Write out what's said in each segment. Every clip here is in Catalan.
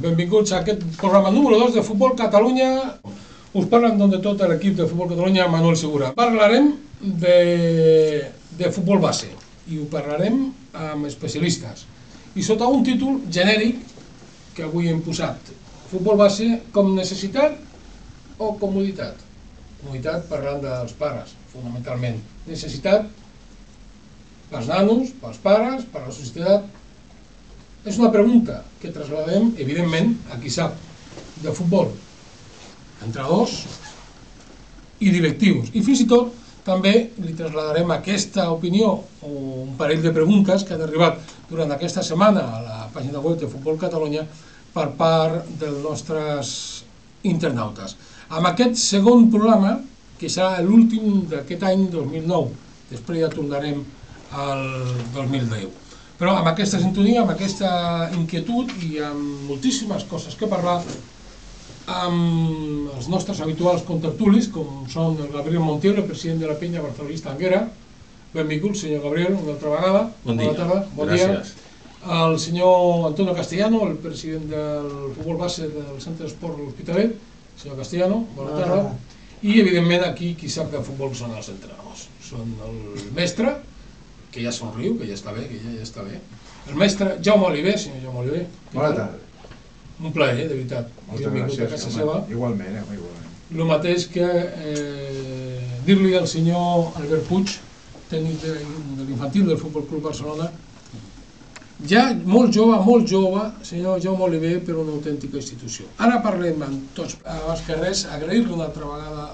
benvinguts a aquest programa número 2 de Futbol Catalunya. Us parla en nom de tot l'equip de Futbol Catalunya, Manuel Segura. Parlarem de futbol base i ho parlarem amb especialistes i sota un títol genèric que avui hem posat: futbol base com necessitat o comoditat. Comoditat parlant dels pares, fonamentalment. Necessitat pels nanos, pels pares, per la societat. És una pregunta que traslladem, evidentment, a qui sap de futbol, entrenadors i directius. I fins i tot també li traslladarem aquesta opinió o un parell de preguntes que han arribat durant aquesta setmana a la pàgina web de Futbol Catalunya per part dels nostres internautes. Amb aquest segon programa, que serà l'últim d'aquest any 2009, després ja tornarem al 2010. Però amb aquesta sintonia, amb aquesta inquietud i amb moltíssimes coses que parlar, amb els nostres habituals contertulis, com són el Gabriel Montiel, el president de la penya barcelonista Anguera. Benvingut, senyor Gabriel, una altra vegada. Bon dia. Bona tarda. Bon Gràcies. Dia. El senyor Antonio Castellano, el president del futbol base del Centre d'Esport de l'Hospitalet. Senyor Castellano, bona tarda. I, evidentment, aquí qui sap de futbol són els entrenadors. Són el mestre, que ja somriu, que ja està bé, el mestre Jaume Oliver. Senyor Jaume Oliver. Bona tarda. Un plaer, de veritat. Moltes gràcies, igualment. El mateix que dir-li al senyor Albert Puig, tècnic de l'infantil del Futbol Club Barcelona, ja molt jove, senyor Jaume Oliver, per una autèntica institució. Ara parlem amb tots. Abans que res, agrair-li una altra vegada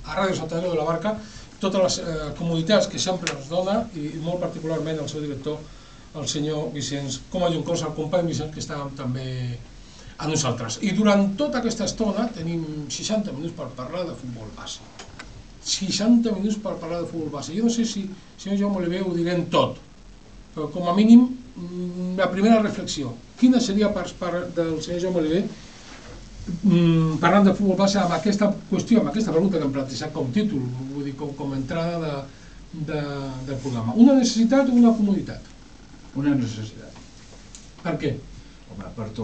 a Ràdio Sant Andreu de la Barca totes les comoditats que sempre ens dona, i molt particularment el seu director, el senyor Vicenç Coma Juncosa, el company Vicenç, que està també a nosaltres. I durant tota aquesta estona tenim 60 minuts per parlar de futbol base. 60 minuts per parlar de futbol base. Jo no sé si el senyor Jaume Oliver ho direm tot, però com a mínim la primera reflexió. Quina seria per part del senyor Jaume Oliver, parlant de futbol base, amb aquesta qüestió, amb aquesta pregunta que hem plantejat com títol, vull dir, com entrada del programa? Una necessitat o una comoditat? Una necessitat. Per què? Home, per tot.